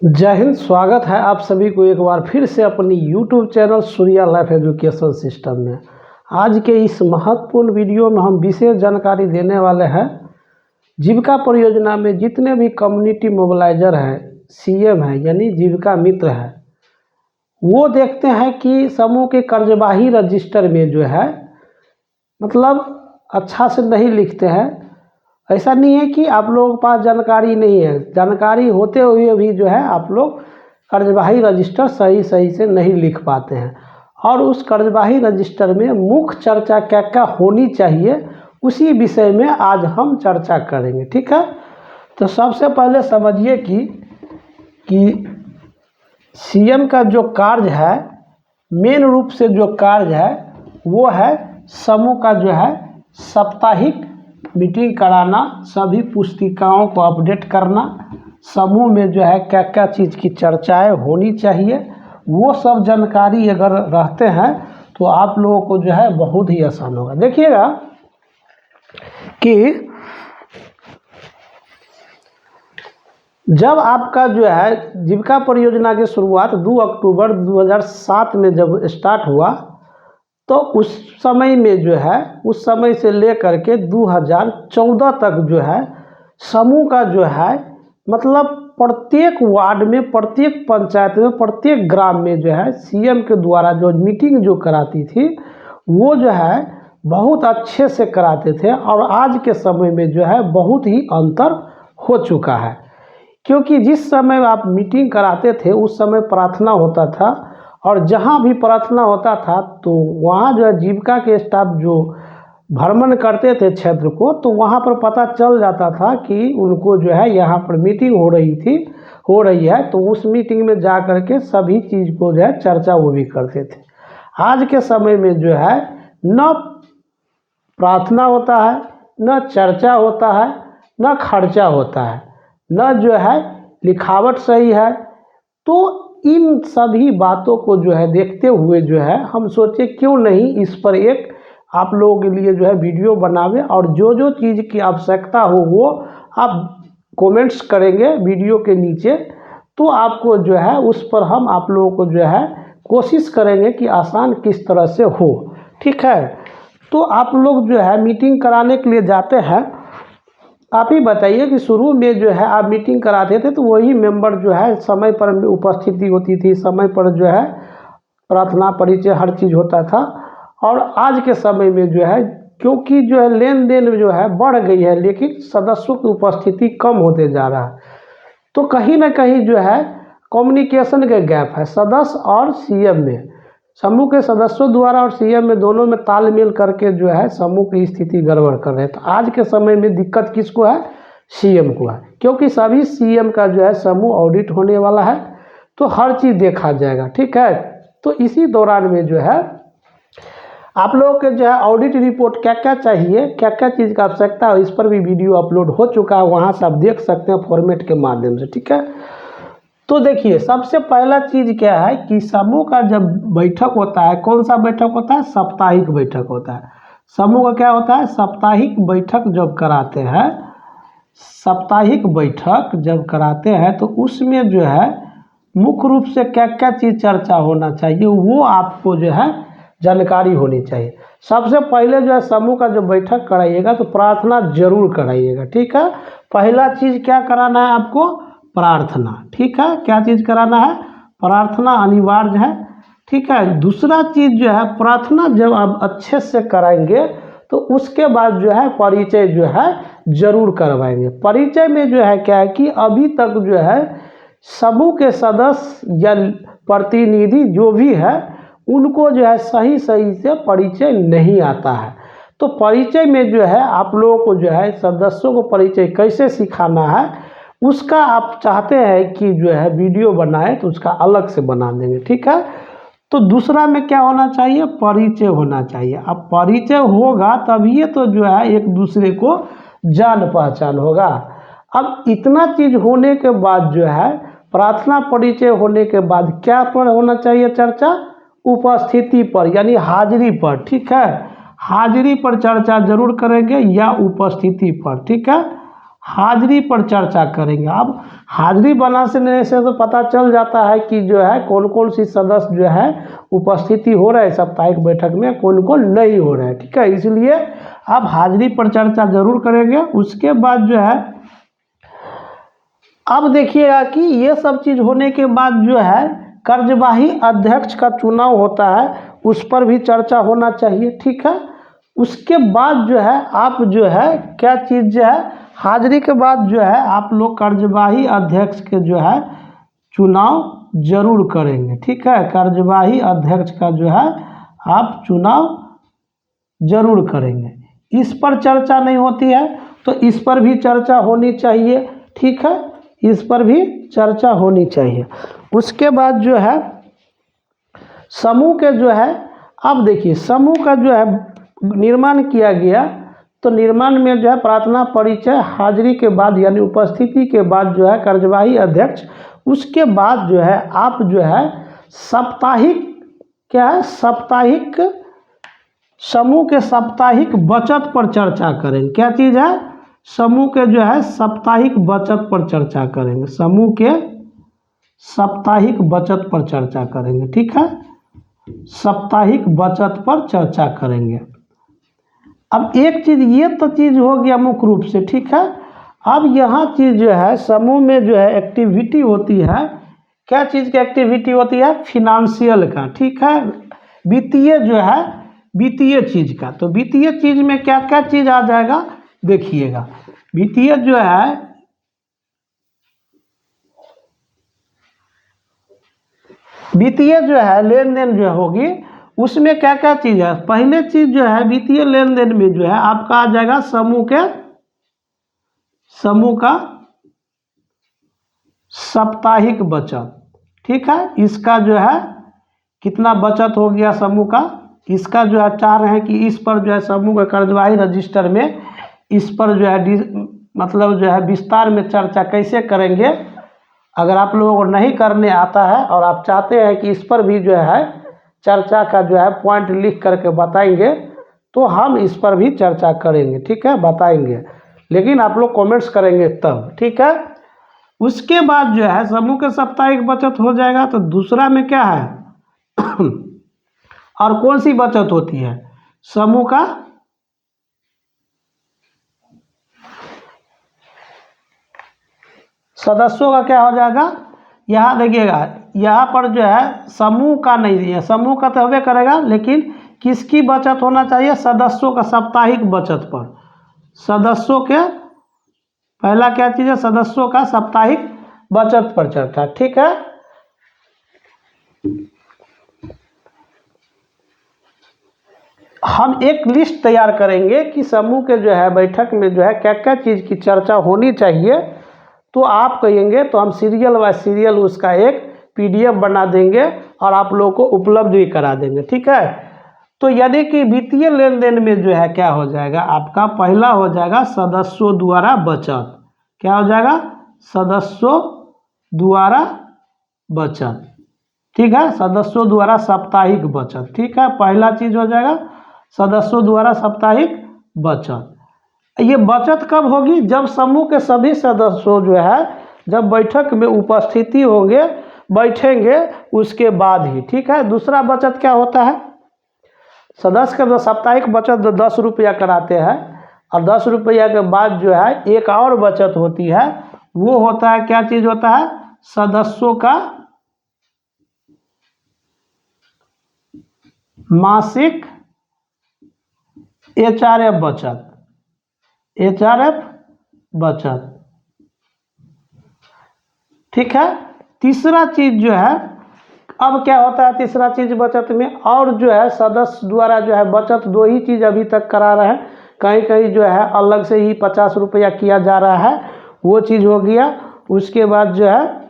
जय हिंद। स्वागत है आप सभी को एक बार फिर से अपनी YouTube channel Surya life education system में। आज के इस महत्वपूर्ण वीडियो में हम विशेष जानकारी देने वाले हैं। जीविका परियोजना में जितने भी कम्युनिटी मोबिलाइजर हैं, CM है यानी जीविका मित्र है, वो देखते हैं कि समूह के कार्यवाही रजिस्टर में जो है मतलब अच्छा से नहीं लिखते हैं। ऐसा नहीं है कि आप लोगों के पास जानकारी नहीं है, जानकारी होते हुए भी जो है आप लोग कार्यवाही रजिस्टर सही से नहीं लिख पाते हैं। और उस कार्यवाही रजिस्टर में मुख्य चर्चा क्या क्या होनी चाहिए, उसी विषय में आज हम चर्चा करेंगे। ठीक है, तो सबसे पहले समझिए कि CM का जो कार्य है, मेन रूप से जो कार्य है वो है समूह का जो है साप्ताहिक मीटिंग कराना, सभी पुस्तिकाओं को अपडेट करना, समूह में जो है क्या क्या चीज़ की चर्चाएं होनी चाहिए, वो सब जानकारी अगर रहते हैं तो आप लोगों को जो है बहुत ही आसान होगा। देखिएगा कि जब आपका जो है जीविका परियोजना की शुरुआत 2 अक्टूबर 2007 में जब स्टार्ट हुआ, तो उस समय में जो है उस समय से लेकर के 2014 तक जो है समूह का जो है मतलब प्रत्येक वार्ड में, प्रत्येक पंचायत में, प्रत्येक ग्राम में जो है CM के द्वारा जो मीटिंग जो कराती थी वो जो है बहुत अच्छे से कराते थे। और आज के समय में जो है बहुत ही अंतर हो चुका है, क्योंकि जिस समय आप मीटिंग कराते थे उस समय प्रार्थना होता था, और जहाँ भी प्रार्थना होता था तो वहाँ जो है जीविका के स्टाफ जो भ्रमण करते थे क्षेत्र को, तो वहाँ पर पता चल जाता था कि उनको जो है यहाँ पर मीटिंग हो रही है, तो उस मीटिंग में जा कर के सभी चीज़ को जो है चर्चा वो भी करते थे। आज के समय में जो है न प्रार्थना होता है, न चर्चा होता है, न खर्चा होता है, न जो है लिखावट सही है। तो इन सभी बातों को जो है देखते हुए जो है हम सोचे क्यों नहीं इस पर एक आप लोगों के लिए जो है वीडियो बनावे, और जो जो चीज़ की आवश्यकता हो वो आप कमेंट्स करेंगे वीडियो के नीचे, तो आपको जो है उस पर हम आप लोगों को जो है कोशिश करेंगे कि आसान किस तरह से हो। ठीक है, तो आप लोग जो है मीटिंग कराने के लिए जाते हैं, आप ही बताइए कि शुरू में जो है आप मीटिंग कराते थे तो वही मेंबर जो है समय पर उपस्थिति होती थी, समय पर जो है प्रार्थना परिचय हर चीज़ होता था। और आज के समय में जो है क्योंकि जो है लेन देन जो है बढ़ गई है, लेकिन सदस्यों की उपस्थिति कम होते जा रहा है, तो कहीं ना कहीं जो है कम्युनिकेशन का गैप है सदस्य और CM में। समूह के सदस्यों द्वारा और CM में दोनों में तालमेल करके जो है समूह की स्थिति गड़बड़ कर रहे हैं। तो आज के समय में दिक्कत किसको है? CM को है, क्योंकि सभी CM का जो है समूह ऑडिट होने वाला है, तो हर चीज़ देखा जाएगा। ठीक है, तो इसी दौरान में जो है आप लोगों के जो है ऑडिट रिपोर्ट क्या क्या चाहिए, क्या क्या चीज़ का आवश्यकता है, इस पर भी वीडियो अपलोड हो चुका है, वहाँ से आप देख सकते हैं फॉर्मेट के माध्यम से। ठीक है, तो देखिए सबसे पहला चीज़ क्या है कि समूह का जब बैठक होता है, कौन सा बैठक होता है? साप्ताहिक बैठक होता है। समूह का क्या होता है? साप्ताहिक बैठक जब कराते हैं, साप्ताहिक बैठक जब कराते हैं तो उसमें जो है मुख्य रूप से क्या क्या चीज़ चर्चा होना चाहिए वो आपको जो है जानकारी होनी चाहिए। सबसे पहले जो है समूह का जब बैठक कराइएगा तो प्रार्थना जरूर कराइएगा। ठीक है, पहला चीज़ क्या कराना है आपको? प्रार्थना। ठीक है, क्या चीज़ कराना है? प्रार्थना अनिवार्य है। ठीक है, दूसरा चीज़ जो है प्रार्थना जब आप अच्छे से कराएंगे तो उसके बाद जो है परिचय जो है जरूर करवाएंगे। परिचय में जो है क्या है कि अभी तक जो है समूह के सदस्य या प्रतिनिधि जो भी है उनको जो है सही से परिचय नहीं आता है। तो परिचय में जो है आप लोगों को जो है सदस्यों को परिचय कैसे सिखाना है उसका आप चाहते हैं कि जो है वीडियो बनाए तो उसका अलग से बना देंगे। ठीक है, तो दूसरा में क्या होना चाहिए? परिचय होना चाहिए। अब परिचय होगा तभी तो जो है एक दूसरे को जान पहचान होगा। अब इतना चीज़ होने के बाद जो है प्रार्थना परिचय होने के बाद क्या पर होना चाहिए चर्चा? उपस्थिति पर, यानी हाजिरी पर। ठीक है, हाजिरी पर चर्चा जरूर करेंगे या उपस्थिति पर, ठीक है, हाजिरी पर चर्चा करेंगे। अब हाजिरी बनाने से तो पता चल जाता है कि जो है कौन कौन सी सदस्य जो है उपस्थिति हो रहा है साप्ताहिक बैठक में, कौन कौन नहीं हो रहा है, ठीक है, इसलिए आप हाजिरी पर चर्चा जरूर करेंगे। उसके बाद जो है अब देखिएगा कि ये सब चीज़ होने के बाद जो है कार्यवाही अध्यक्ष का चुनाव होता है, उस पर भी चर्चा होना चाहिए, ठीक है। उसके बाद जो है आप जो है क्या चीज़ जो है हाजिरी के बाद जो है आप लोग कार्यवाही अध्यक्ष के जो है चुनाव जरूर करेंगे, ठीक है, कार्यवाही अध्यक्ष का जो है आप चुनाव जरूर करेंगे। इस पर चर्चा नहीं होती है तो इस पर भी चर्चा होनी चाहिए, ठीक है, इस पर भी चर्चा होनी चाहिए। उसके बाद जो है समूह के जो है, अब देखिए समूह का जो है निर्माण किया गया, तो निर्माण में जो है प्रार्थना परिचय हाजिरी के बाद यानी उपस्थिति के बाद जो है कार्यवाही अध्यक्ष, उसके बाद जो है आप जो है साप्ताहिक क्या है साप्ताहिक समूह के साप्ताहिक बचत पर चर्चा करेंगे। क्या चीज़ है, समूह के जो है साप्ताहिक बचत पर चर्चा करेंगे, समूह के साप्ताहिक बचत पर चर्चा करेंगे, ठीक है, साप्ताहिक बचत पर चर्चा करेंगे। अब एक चीज़ ये तो चीज़ हो गया मुख्य रूप से, ठीक है। अब यहाँ चीज़ जो है समूह में जो है एक्टिविटी होती है, क्या चीज़ की एक्टिविटी होती है, फिनांशियल का, ठीक है, वित्तीय जो है वित्तीय चीज़ का। तो वित्तीय चीज़ में क्या क्या चीज़ आ जाएगा देखिएगा, वित्तीय जो है वित्तीय जो है लेन देन जो होगी उसमें क्या क्या चीज़ है, पहले चीज़ जो है वित्तीय लेन देन में जो है आपका आ जाएगा समूह का साप्ताहिक बचत, ठीक है, इसका जो है कितना बचत हो गया समूह का, इसका जो है चाह रहे हैं कि इस पर जो है समूह के कार्यवाही रजिस्टर में इस पर जो है मतलब जो है विस्तार में चर्चा कैसे करेंगे। अगर आप लोगों को नहीं करने आता है और आप चाहते हैं कि इस पर भी जो है चर्चा का जो है पॉइंट लिख करके बताएंगे तो हम इस पर भी चर्चा करेंगे, ठीक है, बताएंगे, लेकिन आप लोग कमेंट्स करेंगे तब, ठीक है। उसके बाद जो है समूह के साप्ताहिक बचत हो जाएगा, तो दूसरा में क्या है और कौन सी बचत होती है, समूह का सदस्यों का क्या हो जाएगा, यहाँ देखिएगा यहाँ पर जो है समूह का नहीं है, समूह का तो होबे करेगा, लेकिन किसकी बचत होना चाहिए, सदस्यों का साप्ताहिक बचत पर, सदस्यों के पहला क्या चीज़ है, सदस्यों का साप्ताहिक बचत पर चर्चा, ठीक है। हम एक लिस्ट तैयार करेंगे कि समूह के जो है बैठक में जो है क्या क्या चीज़ की चर्चा होनी चाहिए, तो आप कहेंगे तो हम सीरियल बाय सीरियल उसका एक PDF बना देंगे और आप लोगों को उपलब्ध भी करा देंगे, ठीक है। तो यानी कि वित्तीय लेन देन में जो है क्या हो जाएगा आपका, पहला हो जाएगा सदस्यों द्वारा बचत, क्या हो जाएगा, सदस्यों द्वारा बचत, ठीक है, सदस्यों द्वारा साप्ताहिक बचत, ठीक है, पहला चीज़ हो जाएगा सदस्यों द्वारा साप्ताहिक बचत। ये बचत कब होगी, जब समूह के सभी सदस्यों जो है जब बैठक में उपस्थिति होंगे बैठेंगे उसके बाद ही, ठीक है। दूसरा बचत क्या होता है, सदस्य का जो साप्ताहिक बचत 10 रुपया कराते हैं और 10 रुपया के बाद जो है एक और बचत होती है, वो होता है क्या चीज़ होता है, सदस्यों का मासिक HRF बचत, HRF बचत, ठीक है। तीसरा चीज़ जो है अब क्या होता है, तीसरा चीज़ बचत में और जो है सदस्य द्वारा जो है बचत 2 ही चीज़ अभी तक करा रहे हैं, कहीं कहीं जो है अलग से ही 50 रुपया किया जा रहा है, वो चीज़ हो गया। उसके बाद जो है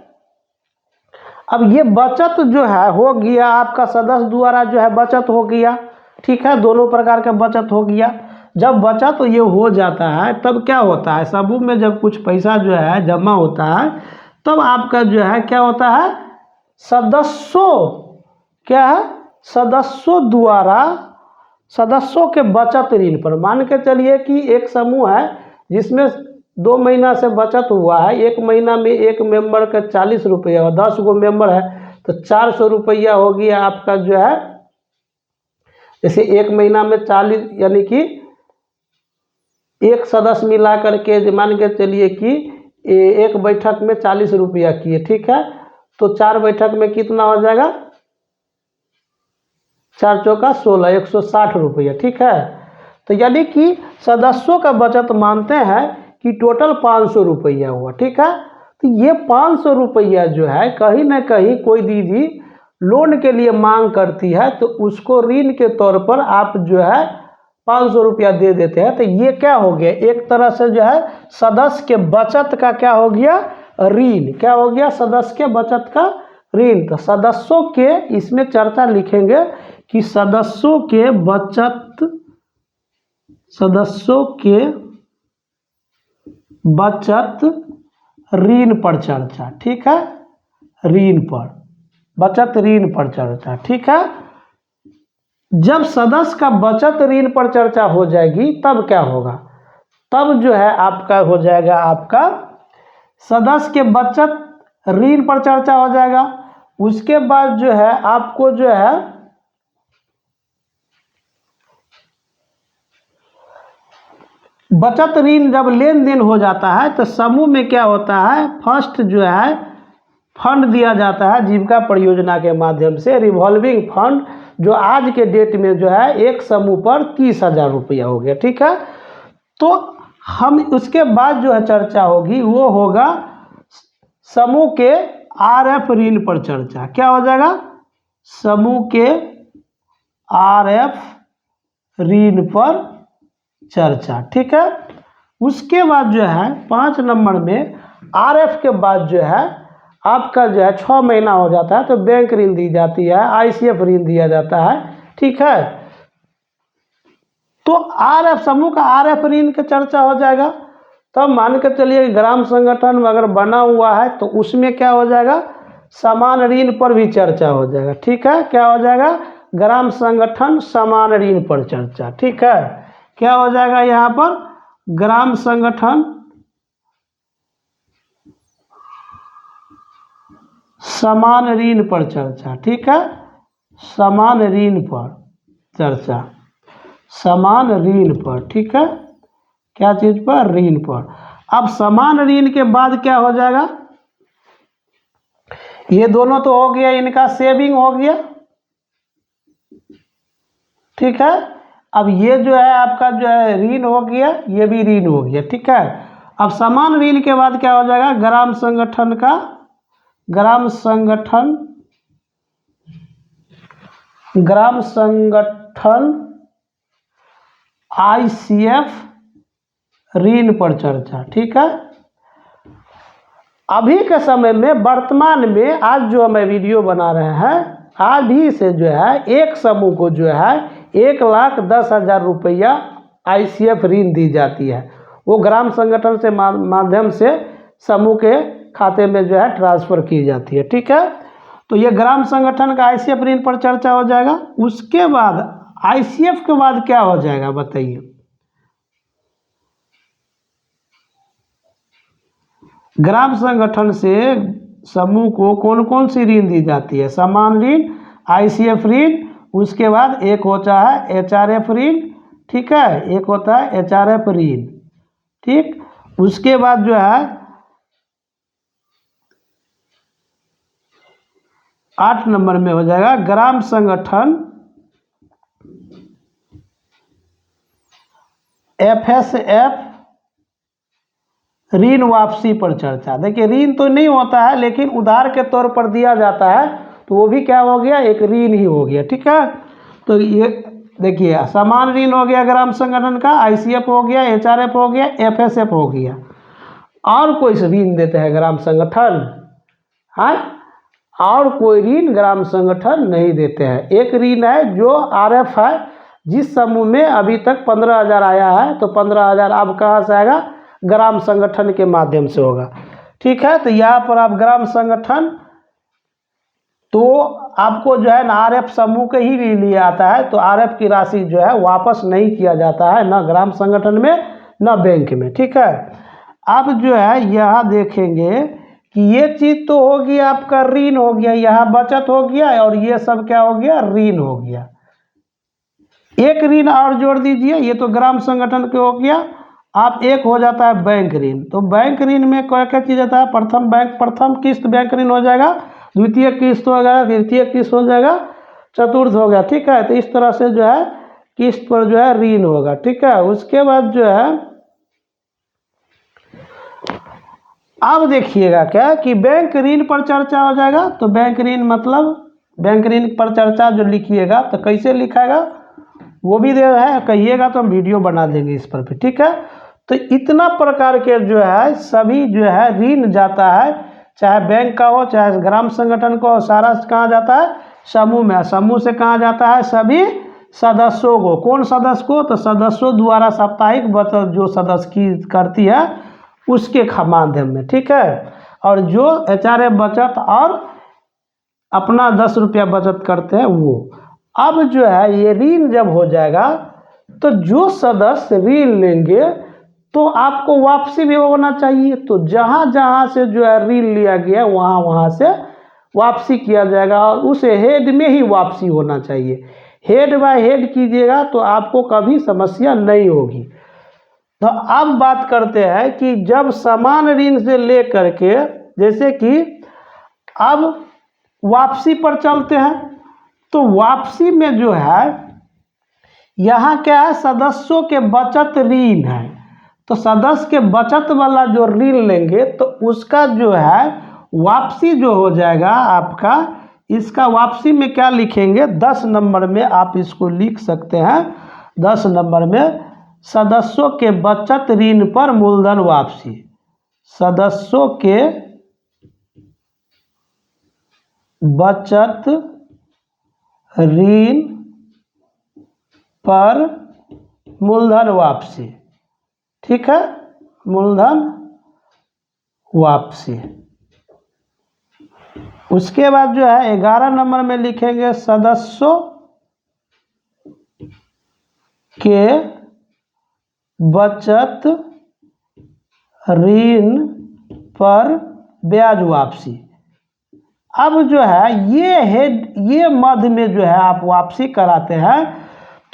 अब ये बचत जो है हो गया आपका सदस्य द्वारा जो है बचत हो गया, ठीक है, दोनों प्रकार का बचत हो गया। जब बचत ये हो जाता है तब क्या होता है, समूह में जब कुछ पैसा जो है जमा होता है तब आपका जो है क्या होता है, सदस्यों क्या है, सदस्यों द्वारा सदस्यों के बचत ऋण पर। मान के चलिए कि एक समूह है जिसमें 2 महीना से बचत हुआ है, 1 महीना में एक मेंबर का 40 रुपया और 10 गो मेंबर है तो 400 रुपया हो गया आपका जो है। जैसे 1 महीना में 40 यानी कि एक सदस्य मिला करके मान के चलिए कि एक बैठक में 40 रुपया किए, ठीक है, तो 4 बैठक में कितना हो जाएगा, 4 चौका 16, 160 रुपया, ठीक है। तो यानी कि सदस्यों का बचत मानते हैं कि टोटल 500 रुपया हुआ, ठीक है। तो ये 500 रुपया जो है कहीं ना कहीं कोई दीदी लोन के लिए मांग करती है तो उसको ऋण के तौर पर आप जो है 500 रुपया दे देते हैं। तो ये क्या हो गया, एक तरह से जो है सदस्य के बचत का क्या हो गया, ऋण। क्या हो गया, सदस्य के बचत का ऋण। तो सदस्यों के इसमें चर्चा लिखेंगे कि सदस्यों के बचत, सदस्यों के बचत ऋण पर चर्चा, ठीक है, ऋण पर, बचत ऋण पर चर्चा, ठीक है। जब सदस्य का बचत ऋण पर चर्चा हो जाएगी तब क्या होगा, तब जो है आपका हो जाएगा, आपका सदस्य के बचत ऋण पर चर्चा हो जाएगा। उसके बाद जो है आपको जो है बचत ऋण जब लेन देन हो जाता है तो समूह में क्या होता है, फर्स्ट जो है फंड दिया जाता है जीविका परियोजना के माध्यम से, रिवॉल्विंग फंड, जो आज के डेट में जो है एक समूह पर 30,000 रुपया हो गया, ठीक है। तो हम उसके बाद जो है चर्चा होगी वो होगा समूह के RF ऋण पर चर्चा। क्या हो जाएगा, समूह के RF ऋण पर चर्चा, ठीक है। उसके बाद जो है 5 नंबर में RF के बाद जो है आपका जो है 6 महीना हो जाता है तो बैंक ऋण दी जाती है, ICF ऋण दिया जाता है, ठीक है। तो RF समूह का RF ऋण का चर्चा हो जाएगा। तब मान के चलिए ग्राम संगठन अगर बना हुआ है तो उसमें क्या हो जाएगा, समान ऋण पर भी चर्चा हो जाएगा, ठीक है। क्या हो जाएगा, ग्राम संगठन समान ऋण पर चर्चा, ठीक है। क्या हो जाएगा यहाँ पर, ग्राम संगठन समान ऋण पर चर्चा, ठीक है, समान ऋण पर चर्चा, समान ऋण पर, ठीक है। क्या चीज पर, ऋण पर। अब समान ऋण के बाद क्या हो जाएगा, ये दोनों तो हो गया, इनका सेविंग हो गया, ठीक है। अब ये जो है आपका जो है ऋण हो गया, ये भी ऋण हो गया, ठीक है। अब समान ऋण के बाद क्या हो जाएगा, ग्राम संगठन का, ग्राम संगठन, ग्राम संगठन ICF ऋण पर चर्चा, ठीक है। अभी के समय में वर्तमान में आज जो मैं वीडियो बना रहे हैं, अभी से जो है एक समूह को जो है 1,10,000 रुपया ICF ऋण दी जाती है। वो ग्राम संगठन से माध्यम से समूह के खाते में जो है ट्रांसफ़र की जाती है, ठीक है। तो ये ग्राम संगठन का ICF ऋण पर चर्चा हो जाएगा। उसके बाद ICF के बाद क्या हो जाएगा बताइए, ग्राम संगठन से समूह को कौन कौन सी ऋण दी जाती है, समान ऋण, ICF ऋण, उसके बाद एक होता है HRF ऋण, ठीक है, एक होता है HRF ऋण, ठीक। उसके बाद जो है 8 नंबर में हो जाएगा ग्राम संगठन FSF ऋण वापसी पर चर्चा। देखिए ऋण तो नहीं होता है लेकिन उधार के तौर पर दिया जाता है तो वो भी क्या हो गया, एक ऋण ही हो गया, ठीक है। तो ये देखिए समान ऋण हो गया ग्राम संगठन का, ICF हो गया, HRF हो गया, FSF हो गया। और कोई ऋण देते हैं ग्राम संगठन, हाँ, और कोई ऋण ग्राम संगठन नहीं देते हैं। एक ऋण है जो RF है, जिस समूह में अभी तक 15,000 आया है तो 15,000 अब कहाँ से आएगा, ग्राम संगठन के माध्यम से होगा, ठीक है। तो यहाँ पर आप ग्राम संगठन तो आपको जो है ना आरएफ समूह के ही लिए आता है, तो आरएफ की राशि जो है वापस नहीं किया जाता है, न ग्राम संगठन में न बैंक में। ठीक है, अब जो है यहाँ देखेंगे कि ये चीज़ तो हो गया आपका ऋण हो गया, यहाँ बचत हो गया, और ये सब क्या हो गया, ऋण हो गया। एक ऋण और जोड़ दीजिए, ये तो ग्राम संगठन के हो गया। आप एक हो जाता है बैंक ऋण। तो बैंक ऋण में क्या क्या चीज़ आता है, प्रथम किस्त बैंक ऋण हो जाएगा, द्वितीय किस्त हो जाएगा, तृतीय किस्त हो जाएगा, चतुर्थ हो गया। ठीक है, तो इस तरह से जो है किस्त पर जो है ऋण होगा। ठीक है, उसके बाद जो है अब देखिएगा क्या कि बैंक ऋण पर चर्चा हो जाएगा। तो बैंक ऋण मतलब बैंक ऋण पर चर्चा जो लिखिएगा तो कैसे लिखाएगा वो भी दे है, कहिएगा तो हम वीडियो बना देंगे इस पर भी। ठीक है, तो इतना प्रकार के जो है सभी जो है ऋण जाता है, चाहे बैंक का हो चाहे ग्राम संगठन का हो, सारा कहाँ जाता है, समूह में। समूह से कहाँ जाता है, सभी सदस्यों को। कौन सदस्य को, तो सदस्यों द्वारा साप्ताहिक बचत जो सदस्य की करती है उसके माध्यम में। ठीक है, और जो एचआरएफ बचत और अपना 10 रुपया बचत करते हैं वो। अब जो है ये ऋण जब हो जाएगा तो जो सदस्य ऋण लेंगे तो आपको वापसी भी होना चाहिए। तो जहाँ जहाँ से जो है ऋण लिया गया वहाँ वहाँ से वापसी किया जाएगा, और उस हेड में ही वापसी होना चाहिए। हेड बाय हेड कीजिएगा तो आपको कभी समस्या नहीं होगी। तो अब बात करते हैं कि जब समान ऋण से ले करके, जैसे कि अब वापसी पर चलते हैं, तो वापसी में जो है यहाँ क्या है, सदस्यों के बचत ऋण है। तो सदस्य के बचत वाला जो ऋण लेंगे तो उसका जो है वापसी जो हो जाएगा आपका, इसका वापसी में क्या लिखेंगे, 10 नंबर में आप इसको लिख सकते हैं। 10 नंबर में सदस्यों के बचत ऋण पर मूलधन वापसी। सदस्यों के बचत ऋण पर मूलधन वापसी। ठीक है, मूलधन वापसी। उसके बाद जो है 11 नंबर में लिखेंगे सदस्यों के बचत ऋण पर ब्याज वापसी। अब जो है ये मध्य में जो है आप वापसी कराते हैं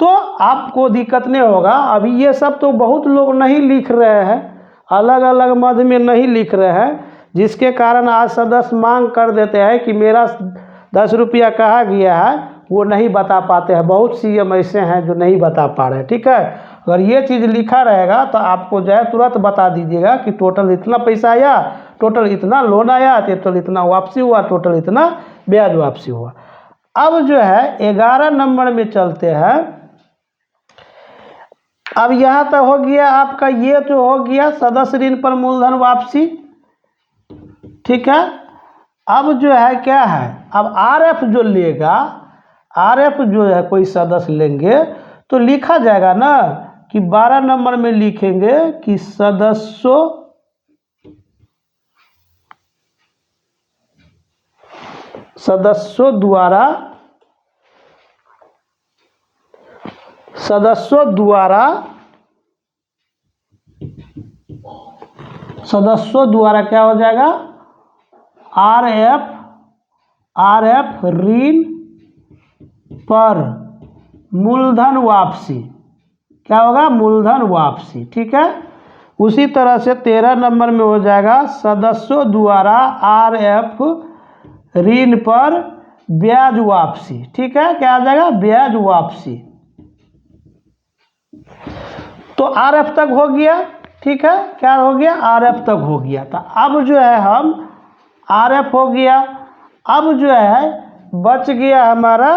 तो आपको दिक्कत नहीं होगा। अभी ये सब तो बहुत लोग नहीं लिख रहे हैं, अलग अलग मध्य में नहीं लिख रहे हैं, जिसके कारण आज सदस्य मांग कर देते हैं कि मेरा 10 रुपया कहाँ गया है, वो नहीं बता पाते हैं। बहुत सी एम ऐसे हैं जो नहीं बता पा रहे हैं। ठीक है, अगर ये चीज़ लिखा रहेगा तो आपको जो है तुरंत बता दीजिएगा कि टोटल इतना पैसा आया, टोटल इतना लोन आया, टोटल इतना वापसी हुआ, टोटल इतना ब्याज वापसी हुआ। अब जो है 11 नंबर में चलते हैं। अब यहाँ तक हो गया आपका, ये जो हो गया सदस्य ऋण पर मूलधन वापसी। ठीक है, अब जो है क्या है, अब आरएफ जो लेगा, आरएफ जो है कोई सदस्य लेंगे तो लिखा जाएगा ना कि 12 नंबर में लिखेंगे कि सदस्यों द्वारा क्या हो जाएगा, आरएफ ऋण पर मूलधन वापसी। क्या होगा, मूलधन वापसी। ठीक है, उसी तरह से 13 नंबर में हो जाएगा सदस्यों द्वारा आरएफ ऋण पर ब्याज वापसी। ठीक है, क्या आ जाएगा, ब्याज वापसी। तो आरएफ तक हो गया। ठीक है, क्या हो गया, आरएफ तक हो गया। तो अब जो है हम आरएफ हो गया, अब जो है बच गया हमारा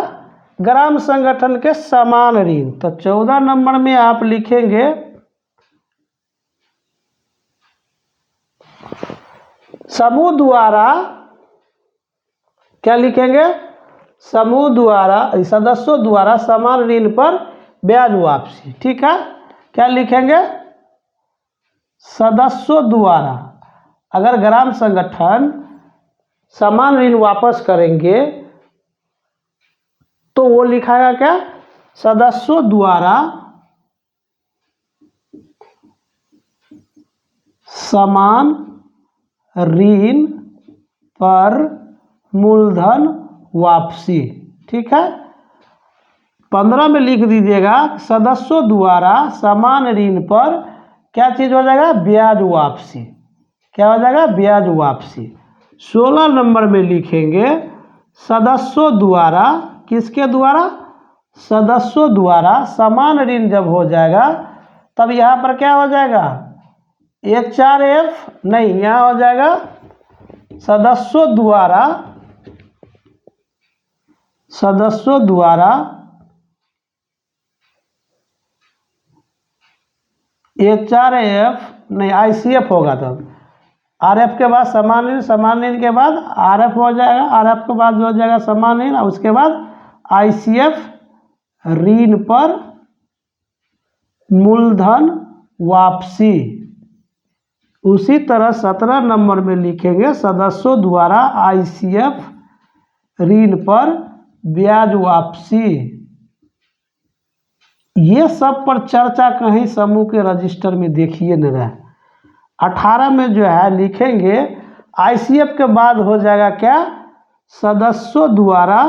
ग्राम संगठन के समान ऋण। तो 14 नंबर में आप लिखेंगे समूह द्वारा, क्या लिखेंगे, समूह द्वारा सदस्यों द्वारा समान ऋण पर ब्याज वापसी। ठीक है, क्या लिखेंगे, सदस्यों द्वारा, अगर ग्राम संगठन समान ऋण वापस करेंगे तो वो लिखाएगा क्या, सदस्यों द्वारा समान ऋण पर मूलधन वापसी। ठीक है, 15 में लिख दीजिएगा, सदस्यों द्वारा समान ऋण पर क्या चीज हो जाएगा, ब्याज वापसी। क्या हो जाएगा, ब्याज वापसी। 16 नंबर में लिखेंगे, सदस्यों द्वारा, किसके द्वारा, सदस्यों द्वारा समान ऋण जब हो जाएगा तब यहाँ पर क्या हो जाएगा, HRF नहीं, यहाँ हो जाएगा सदस्यों द्वारा HRF नहीं, ICF होगा तब। RF के बाद समान ऋण, समान ऋण के बाद RF हो जाएगा, RF के बाद जो हो जाएगा समान ऋण, और उसके बाद ICF ऋण पर मूलधन वापसी। उसी तरह 17 नंबर में लिखेंगे, सदस्यों द्वारा ICF ऋण पर ब्याज वापसी। ये सब पर चर्चा कहीं समूह के रजिस्टर में देखिए न रहे। 18 में जो है लिखेंगे, ICF के बाद हो जाएगा क्या, सदस्यों द्वारा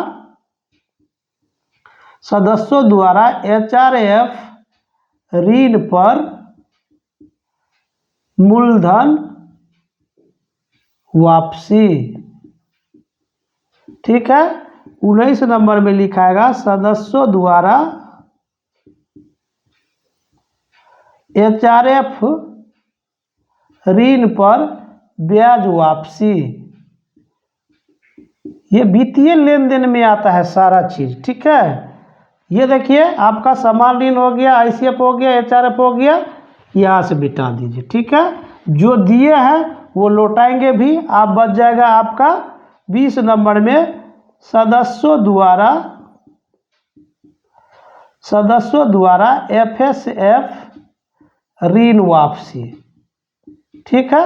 HRF ऋण पर मूलधन वापसी। ठीक है, 19 नंबर में लिखाएगा, सदस्यों द्वारा HRF ऋण पर ब्याज वापसी। ये वित्तीय लेन देन में आता है सारा चीज। ठीक है, ये देखिए आपका समान ऋण हो गया, ICF हो गया, HRF हो गया, यहाँ से बिटा दीजिए। ठीक है, जो दिए हैं वो लौटाएंगे भी। आप बच जाएगा आपका 20 नंबर में, सदस्यों द्वारा FSF ऋण वापसी। ठीक है,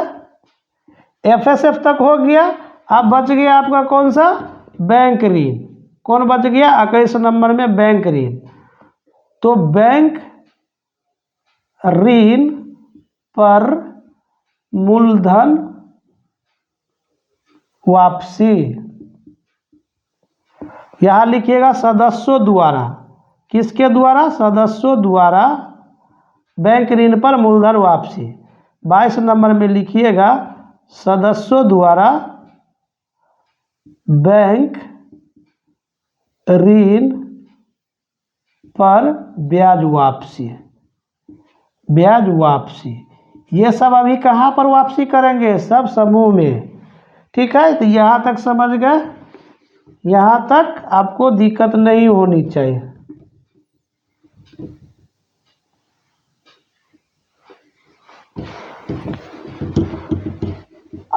FSF तक हो गया। अब बच गया आपका कौन सा, बैंक ऋण। कौन बच गया, 21 नंबर में बैंक ऋण। तो बैंक ऋण पर मूलधन वापसी। यहां लिखिएगा, सदस्यों द्वारा, किसके द्वारा, सदस्यों द्वारा बैंक ऋण पर मूलधन वापसी। 22 नंबर में लिखिएगा, सदस्यों द्वारा बैंक ऋण पर ब्याज वापसी। ब्याज वापसी ये सब अभी कहाँ पर वापसी करेंगे, सब समूह में। ठीक है, तो यहाँ तक समझ गए, यहाँ तक आपको दिक्कत नहीं होनी चाहिए।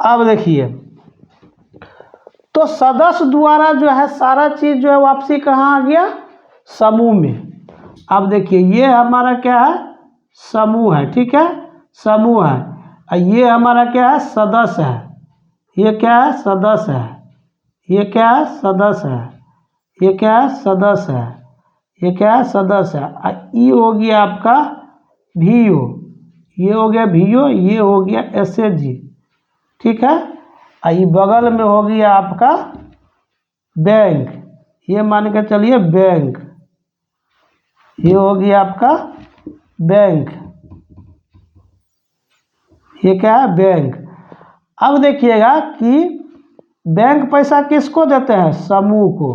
अब देखिए, तो सदस्य द्वारा जो है सारा चीज जो है वापसी कहाँ आ गया, समूह में। अब देखिए, ये हमारा क्या है, समूह है। ठीक है, समूह है, और ये हमारा क्या है, सदस्य है। ये क्या है, सदस्य है। ये क्या है, सदस्य है। ये क्या है, सदस्य है। ये क्या है, सदस्य है। ई हो गया आपका VO, ये हो गया VO, ये हो गया SHG। ठीक है, ये बगल में हो गया आपका बैंक, ये मान के चलिए बैंक, ये हो गया आपका बैंक। ये क्या है, बैंक। अब देखिएगा कि बैंक पैसा किसको देते हैं, समूह को।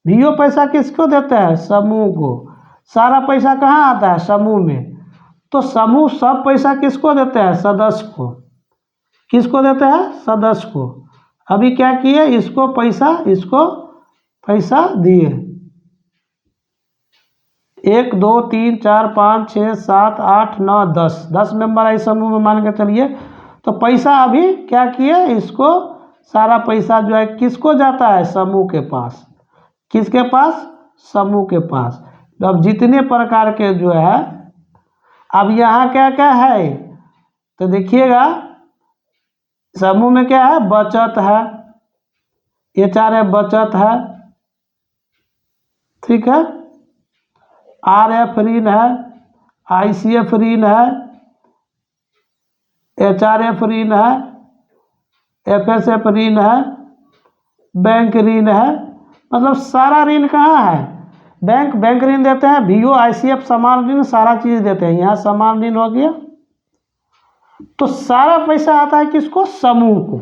VO पैसा किसको देते हैं, समूह को। सारा पैसा कहाँ आता है, समूह में। तो समूह सब पैसा किसको देते हैं, सदस्य को। किसको देते हैं, सदस्य को। अभी क्या किए, इसको पैसा दिए। 1 2 3 4 5 6 7 8 9 10 मेंबर आई समूह में मान के चलिए। तो पैसा अभी क्या किए, इसको सारा पैसा जो है किसको जाता है, समूह के पास। किसके पास, समूह के पास। अब जितने प्रकार के जो है, अब यहाँ क्या क्या है, तो देखिएगा समूह में क्या है, बचत है, HRF बचत है, ठीक है, RF ऋण है, ICF ऋण है, HRF ऋण है, FSF ऋण है, बैंक ऋण है। मतलब सारा ऋण कहाँ है, बैंक ऋण देते हैं, VO ICF समान ऋण सारा चीज देते हैं। यहाँ समान ऋण हो गया, तो सारा पैसा आता है किसको, समूह को।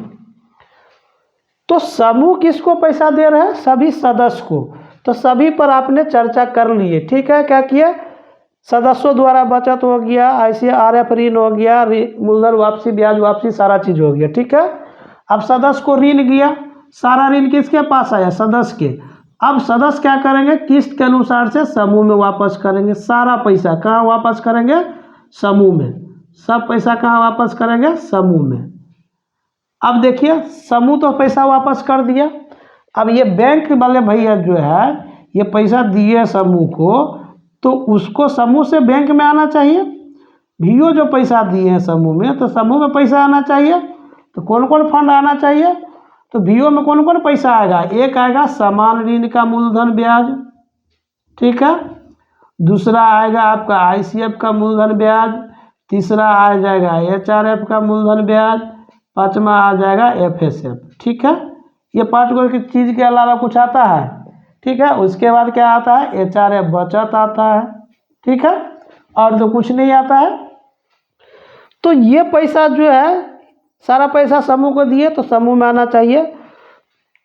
तो समूह किसको पैसा दे रहे हैं, सभी सदस्य को। तो सभी पर आपने चर्चा कर लिए, ठीक है। क्या किया, सदस्यों द्वारा बचत हो गया, ICRF ऋण हो गया, मूलधन वापसी, ब्याज वापसी, सारा चीज हो गया, ठीक है। अब सदस्य को ऋण गया, सारा ऋण किसके पास आया, सदस्य के। अब सदस्य क्या करेंगे, किस्त के अनुसार से समूह में वापस करेंगे। सारा पैसा कहाँ वापस करेंगे, समूह में। सब पैसा कहाँ वापस करेंगे, समूह में। अब देखिए, समूह तो पैसा वापस कर दिया। अब ये बैंक वाले भैया जो है ये पैसा दिए समूह को, तो उसको समूह से बैंक में आना चाहिए। VO जो पैसा दिए हैं समूह में, तो समूह में पैसा आना चाहिए। तो कौन कौन फंड आना चाहिए, तो VO में कौन कौन पैसा आएगा, एक आएगा समान ऋण का मूलधन ब्याज, ठीक है। दूसरा आएगा आपका ICF का मूलधन ब्याज, तीसरा आ जाएगा HRF का मूलधन ब्याज, पांचवा आ जाएगा FSF, ठीक है। ये 5 चीज के अलावा कुछ आता है, ठीक है। उसके बाद क्या आता है, HRF बचत आता है, ठीक है, और तो कुछ नहीं आता है। तो ये पैसा जो है सारा पैसा समूह को दिए, तो समूह में आना चाहिए।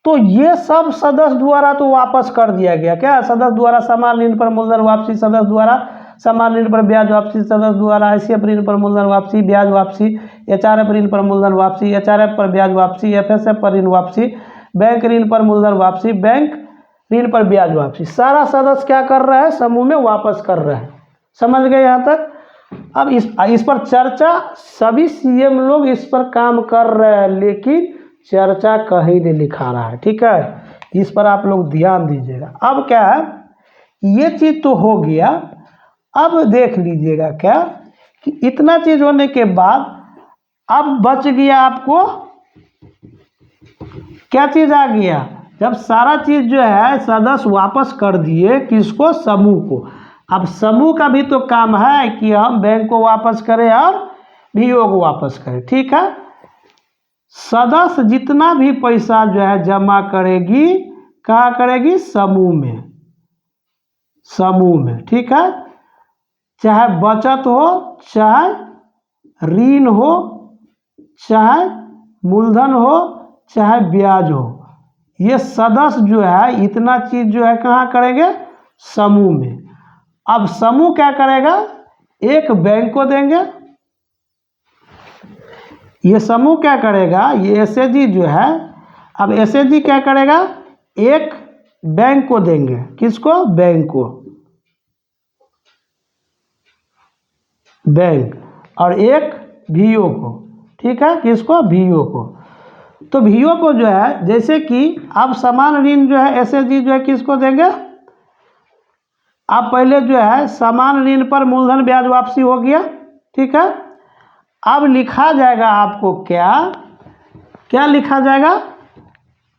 तो ये सब सदस्य द्वारा तो वापस कर दिया गया। क्या, सदस्य द्वारा समान ऋण पर मूलधन वापसी, सदस्य द्वारा समान ऋण पर ब्याज वापसी, सदस्य द्वारा ICF ऋण पर मूलधन वापसी, ब्याज वापसी, HRF ऋण पर मूलधन वापसी, HRF पर ब्याज वापसी, FSF पर ऋण वापसी, बैंक ऋण पर मूलधन वापसी, बैंक ऋण पर ब्याज वापसी। सारा सदस्य क्या कर रहा है, समूह में वापस कर रहा है। समझ गए यहाँ तक। अब इस पर चर्चा सभी CM लोग इस पर काम कर रहे हैं, लेकिन चर्चा कहीं नहीं लिखा रहा है, ठीक है। इस पर आप लोग ध्यान दीजिएगा। अब क्या है, ये चीज तो हो गया। अब देख लीजिएगा क्या कि इतना चीज होने के बाद अब बच गया आपको क्या चीज आ गया, जब सारा चीज जो है सदस्य वापस कर दिए किसको, समूह को। अब समूह का भी तो काम है कि हम बैंक को वापस करें और VO को वापस करें, ठीक है। सदस्य जितना भी पैसा जो है जमा करेगी, कहाँ करेगी, समूह में, समूह में, ठीक है। चाहे बचत हो, चाहे ऋण हो, चाहे मूलधन हो, चाहे ब्याज हो, ये सदस्य जो है इतना चीज जो है कहाँ करेंगे, समूह में। अब समूह क्या करेगा, एक बैंक को देंगे। ये समूह क्या करेगा, ये SAG जो है, अब SAG क्या करेगा, एक बैंक को देंगे। किसको, बैंक को, बैंक, और एक VO को, ठीक है। किसको, VO को। तो VO को जो है, जैसे कि अब समान ऋण जो है SAG जो है किसको देंगे, अब पहले जो है समान ऋण पर मूलधन ब्याज वापसी हो गया, ठीक है। अब लिखा जाएगा आपको क्या क्या लिखा जाएगा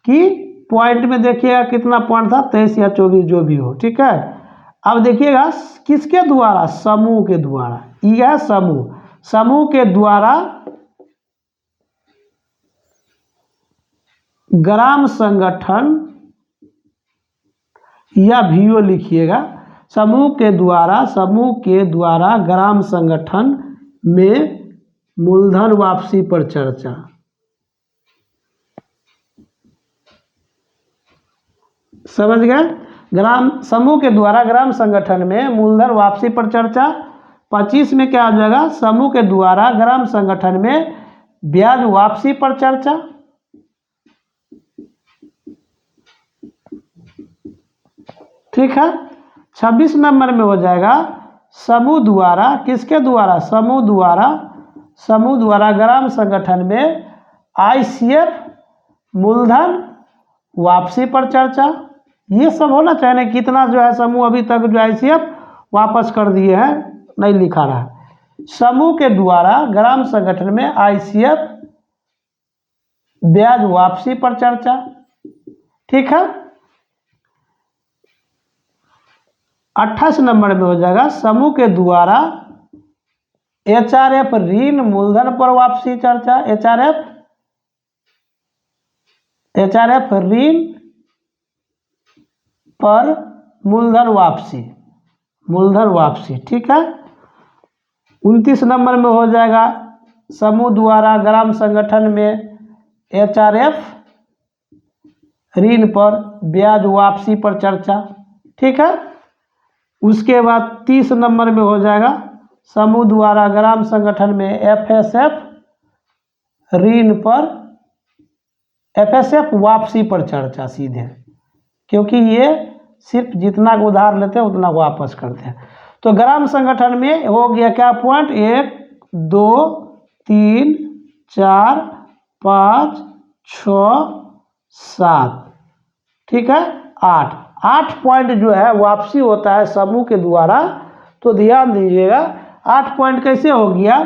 कि पॉइंट में देखिएगा कितना पॉइंट था, 23 या 24 जो भी हो, ठीक है। अब देखिएगा किसके द्वारा, समूह के द्वारा। यह समूह, समूह के द्वारा ग्राम संगठन या VO लिखिएगा, समूह के द्वारा ग्राम संगठन में मूलधन वापसी पर चर्चा। समझ गए, समूह के द्वारा ग्राम संगठन में मूलधन वापसी पर चर्चा। 25 में क्या आ जाएगा, समूह के द्वारा ग्राम संगठन में ब्याज वापसी पर चर्चा। ठीक है। 26 नंबर में हो जाएगा समूह द्वारा, किसके द्वारा, समूह द्वारा ग्राम संगठन में ICF मूलधन वापसी पर चर्चा। ये सब होना चाहिए। कितना जो है समूह अभी तक जो ICF वापस कर दिए हैं, नहीं लिखा रहा। समूह के द्वारा ग्राम संगठन में ICF ब्याज वापसी पर चर्चा। ठीक है। 28 नंबर में हो जाएगा समूह के द्वारा HRF ऋण मूलधन पर वापसी चर्चा। HRF ऋण पर मूलधन वापसी, ठीक है। 29 नंबर में हो जाएगा समूह द्वारा ग्राम संगठन में HRF ऋण पर ब्याज वापसी पर चर्चा, ठीक है। उसके बाद 30 नंबर में हो जाएगा समूह द्वारा ग्राम संगठन में FSF ऋण पर FSF वापसी पर चर्चा सीधे, क्योंकि ये सिर्फ जितना उधार लेते हैं उतना वापस करते हैं। तो ग्राम संगठन में हो गया क्या पॉइंट, 1 2 3 4 5 6 7, ठीक है, 8 पॉइंट जो है वापसी होता है समूह के द्वारा। तो ध्यान दीजिएगा 8 पॉइंट कैसे हो गया।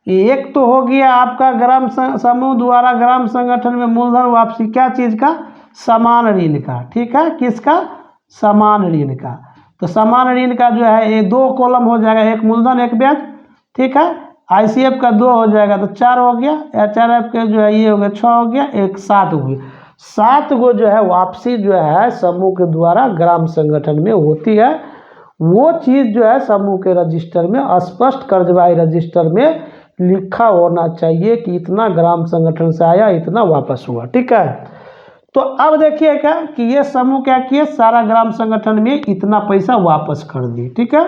एक तो हो गया आपका समूह द्वारा ग्राम संगठन में मूलधन वापसी, क्या चीज़ का, समान ऋण का, ठीक है, किसका, समान ऋण का। तो समान ऋण का जो है ये 2 कॉलम हो जाएगा, एक मूलधन एक ब्याज, ठीक है। ICF का 2 हो जाएगा तो 4 हो गया, HRF के जो है ये हो गया 6 हो गया, एक 7 हो गया। 7 गो जो है वापसी जो है समूह के द्वारा ग्राम संगठन में होती है। वो चीज़ जो है समूह के रजिस्टर में स्पष्ट कर्जवाही रजिस्टर में लिखा होना चाहिए कि इतना ग्राम संगठन से आया, इतना वापस हुआ, ठीक है। तो अब देखिए क्या कि ये समूह क्या किए, सारा ग्राम संगठन में इतना पैसा वापस कर दिए, ठीक है।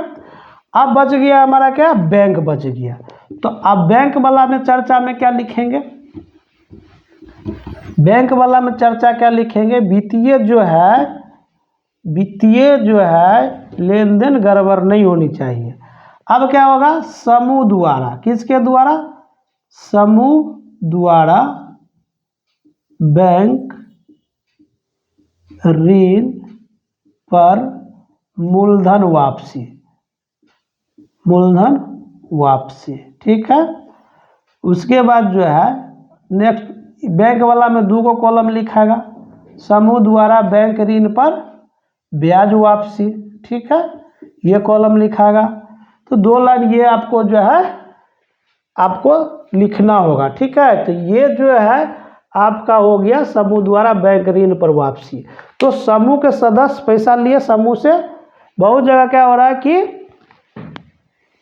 अब बच गया हमारा क्या, बैंक बच गया। तो अब बैंक वाला में चर्चा में क्या लिखेंगे, बैंक वाला में चर्चा क्या लिखेंगे, वित्तीय जो है लेन देन गड़बड़ नहीं होनी चाहिए। अब क्या होगा, समूह द्वारा, किसके द्वारा, समूह द्वारा बैंक ऋण पर मूलधन वापसी, ठीक है। उसके बाद जो है नेक्स्ट बैंक वाला में 2 गो कॉलम लिखाएगा, समूह द्वारा बैंक ऋण पर ब्याज वापसी, ठीक है, ये कॉलम लिखाएगा। तो 2 लाइन ये आपको जो है आपको लिखना होगा, ठीक है। तो ये जो है आपका हो गया समूह द्वारा बैंक ऋण पर वापसी। तो समूह के सदस्य पैसा लिए समूह से, बहुत जगह क्या हो रहा है कि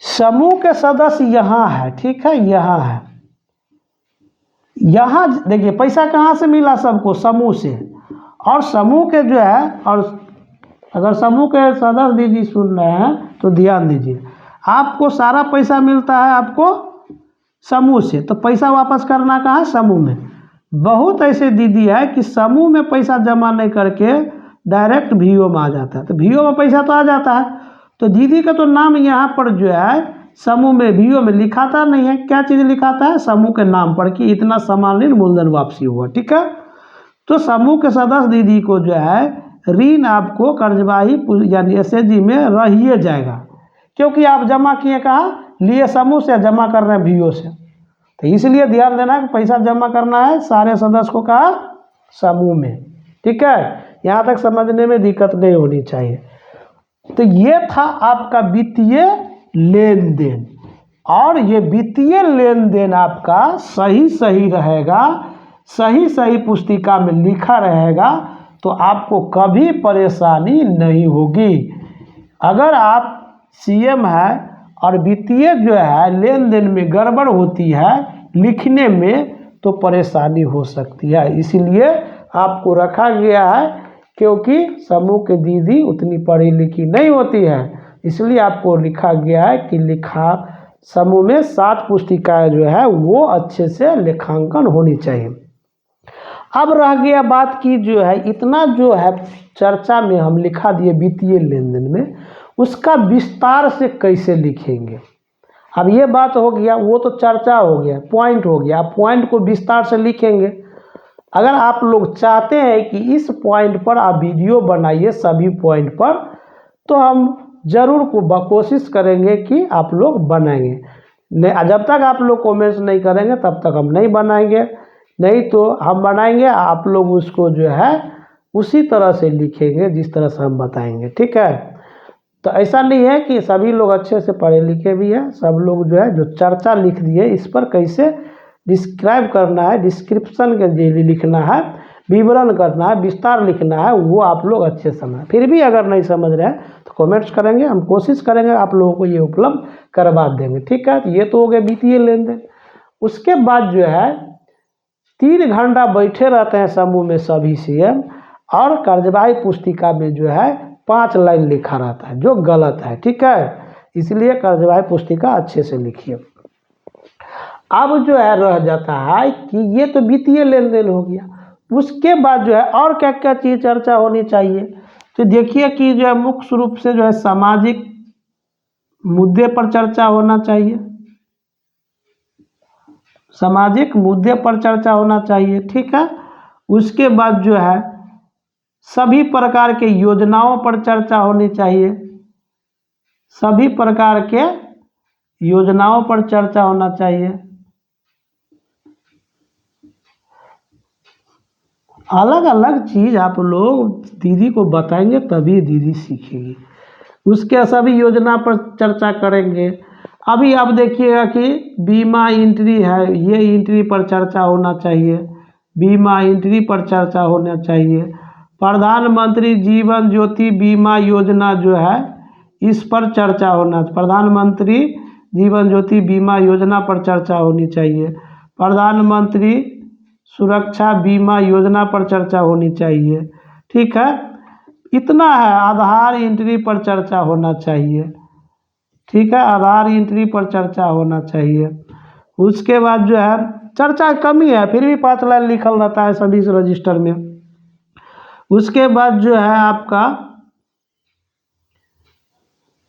समूह के सदस्य यहाँ है, ठीक है, यहाँ है, यहाँ देखिए पैसा कहाँ से मिला सबको, समूह से। और समूह के जो है, और अगर समूह के सदस्य दीदी सुन रहे हैं तो ध्यान दीजिए, आपको सारा पैसा मिलता है आपको समूह से, तो पैसा वापस करना कहाँ है, समूह में। बहुत ऐसे दीदी है कि समूह में पैसा जमा नहीं करके डायरेक्ट VO में आ जाता है। तो VO में पैसा तो आ जाता है, तो दीदी का तो नाम यहाँ पर जो है समूह में VO में लिखाता नहीं है। क्या चीज़ लिखाता है, समूह के नाम पर कि इतना समान ऋण मूलधन वापसी हुआ, ठीक है। तो समूह के सदस्य दीदी को जो है ऋण आपको कर्जवाही यानी SAG में रहिए जाएगा, क्योंकि आप जमा किए कहाँ, लिए समूह से, जमा कर रहे हैं VO से। तो इसलिए ध्यान देना है कि पैसा जमा करना है सारे सदस्य को कहा, समूह में, ठीक है। यहाँ तक समझने में दिक्कत नहीं होनी चाहिए। तो ये था आपका वित्तीय लेन देन, और ये वित्तीय लेन देन आपका सही रहेगा, सही पुस्तिका में लिखा रहेगा, तो आपको कभी परेशानी नहीं होगी। अगर आप CM है और वित्तीय जो है लेन देन में गड़बड़ होती है लिखने में, तो परेशानी हो सकती है। इसलिए आपको रखा गया है, क्योंकि समूह के दीदी उतनी पढ़ी लिखी नहीं होती है, इसलिए आपको लिखा गया है कि समूह में 7 पुस्तिकाएँ जो है वो अच्छे से लेखांकन होनी चाहिए। अब रह गया बात की जो है इतना जो है चर्चा में हम लिखा दिए वित्तीय लेन देन में, उसका विस्तार से कैसे लिखेंगे। अब ये बात हो गया, वो तो चर्चा हो गया, पॉइंट हो गया। अब पॉइंट को विस्तार से लिखेंगे। अगर आप लोग चाहते हैं कि इस पॉइंट पर आप वीडियो बनाइए सभी पॉइंट पर, तो हम ज़रूर कोशिश करेंगे कि आप लोग बनाएंगे। नहीं, जब तक आप लोग कमेंट्स नहीं करेंगे तब तक हम नहीं बनाएंगे। नहीं तो हम बनाएंगे, आप लोग उसको जो है उसी तरह से लिखेंगे जिस तरह से हम बताएंगे, ठीक है। तो ऐसा नहीं है कि सभी लोग अच्छे से पढ़े लिखे भी हैं, सब लोग जो है जो चर्चा लिख दिए इस पर कैसे डिस्क्राइब करना है, डिस्क्रिप्शन के लिए लिखना है, विवरण करना है, विस्तार लिखना है, वो आप लोग अच्छे समझ। फिर भी अगर नहीं समझ रहे हैं तो कमेंट्स करेंगे, हम कोशिश करेंगे आप लोगों को ये उपलब्ध करवा देंगे। ठीक है, ये तो हो गया वित्तीय लेन देन। उसके बाद जो है 3 घंटा बैठे रहते हैं समूह में सभी सीएम, और कार्यवाही पुस्तिका में जो है 5 लाइन लिखा रहता है जो गलत है। ठीक है, इसलिए कार्यवाही पुस्तिका अच्छे से लिखिए। अब जो है रह जाता है कि ये तो वित्तीय लेन देन हो गया, उसके बाद जो है और क्या क्या चीज़ चर्चा होनी चाहिए। तो देखिए कि जो है मुख्य रूप से जो है सामाजिक मुद्दे पर चर्चा होना चाहिए, सामाजिक मुद्दे पर चर्चा होना चाहिए। ठीक है, उसके बाद जो है सभी प्रकार के योजनाओं पर चर्चा होनी चाहिए, सभी प्रकार के योजनाओं पर चर्चा होना चाहिए। अलग अलग चीज़ आप लोग दीदी को बताएंगे तभी दीदी सीखेगी। उसके सभी योजना पर चर्चा करेंगे। अभी आप देखिएगा कि बीमा एंट्री है, ये एंट्री पर चर्चा होना चाहिए, बीमा एंट्री पर चर्चा होना चाहिए। प्रधानमंत्री जीवन ज्योति बीमा योजना जो है इस पर चर्चा होना, प्रधानमंत्री जीवन ज्योति बीमा योजना पर चर्चा होनी चाहिए। प्रधानमंत्री सुरक्षा बीमा योजना पर चर्चा होनी चाहिए। ठीक है, इतना है। आधार एंट्री पर चर्चा होना चाहिए। ठीक है, आधार एंट्री पर चर्चा होना चाहिए। उसके बाद जो है चर्चा कमी है, फिर भी 5 लाइन लिखल रहता है सभी रजिस्टर में। उसके बाद जो है आपका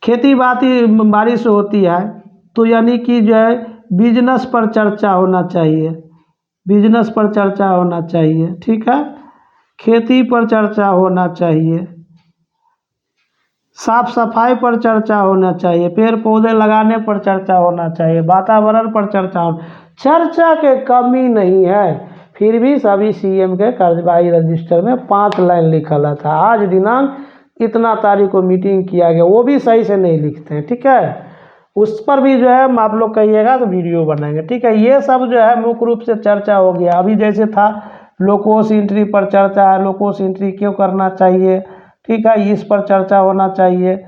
खेती बारिश होती है तो यानी कि जो है बिजनेस पर चर्चा होना चाहिए, बिजनेस पर चर्चा होना चाहिए। ठीक है, खेती पर चर्चा होना चाहिए, साफ सफाई पर चर्चा होना चाहिए, पेड़ पौधे लगाने पर चर्चा होना चाहिए, वातावरण पर चर्चा के कमी नहीं है। फिर भी सभी सीएम के कार्यवाही रजिस्टर में 5 लाइन लिखा था, आज दिनांक इतना तारीख को मीटिंग किया गया, वो भी सही से नहीं लिखते हैं। ठीक है, उस पर भी जो है आप लोग कहिएगा तो वीडियो बनाएंगे। ठीक है, ये सब जो है मुख्य रूप से चर्चा हो गया। अभी जैसे था लोकोस एंट्री पर चर्चा है, लोकोस एंट्री क्यों करना चाहिए, ठीक है, इस पर चर्चा होना चाहिए।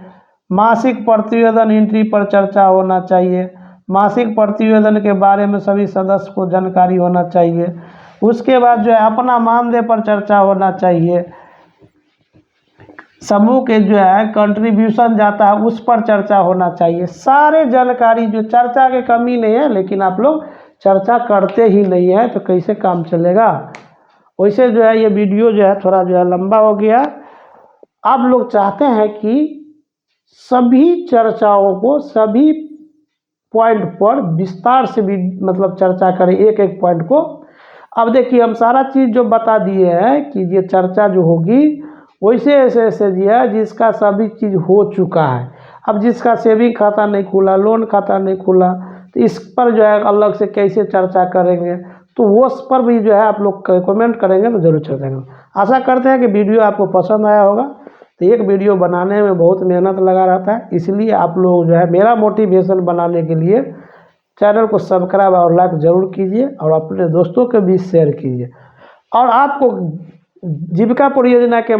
मासिक प्रतिवेदन एंट्री पर चर्चा होना चाहिए, मासिक प्रतिवेदन के बारे में सभी सदस्य को जानकारी होना चाहिए। उसके बाद जो है अपना मानदेय पर चर्चा होना चाहिए, समूह के जो है कंट्रीब्यूशन जाता है उस पर चर्चा होना चाहिए। सारे जानकारी जो चर्चा के कमी नहीं है, लेकिन आप लोग चर्चा करते ही नहीं है तो कैसे काम चलेगा। वैसे जो है ये वीडियो जो है थोड़ा जो है लंबा हो गया। आप लोग चाहते हैं कि सभी चर्चाओं को सभी पॉइंट पर विस्तार से भी मतलब चर्चा करें, एक एक पॉइंट को। अब देखिए हम सारा चीज़ जो बता दिए हैं कि ये चर्चा जो होगी वैसे ऐसे ऐसे जी है जिसका सभी चीज़ हो चुका है। अब जिसका सेविंग खाता नहीं खुला, लोन खाता नहीं खुला, तो इस पर जो है अलग से कैसे चर्चा करेंगे, तो वो उस पर भी जो है आप लोग कमेंट करेंगे तो जरूर चर्चा करेंगे। आशा करते हैं कि वीडियो आपको पसंद आया होगा। तो एक वीडियो बनाने में बहुत मेहनत लगा रहता है, इसलिए आप लोग जो है मेरा मोटिवेशन बनाने के लिए चैनल को सब्सक्राइब और लाइक ज़रूर कीजिए और अपने दोस्तों के बीच शेयर कीजिए। और आपको जीविका परियोजना के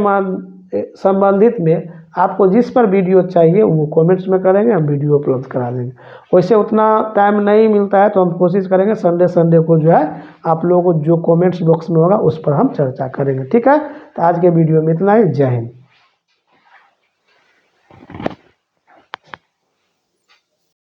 संबंधित में आपको जिस पर वीडियो चाहिए वो कमेंट्स में करेंगे, हम वीडियो उपलब्ध करा देंगे। वैसे उतना टाइम नहीं मिलता है तो हम कोशिश करेंगे संडे को जो है आप लोगों को जो कमेंट्स बॉक्स में होगा उस पर हम चर्चा करेंगे। ठीक है, तो आज के वीडियो में इतना ही। जय हिंद।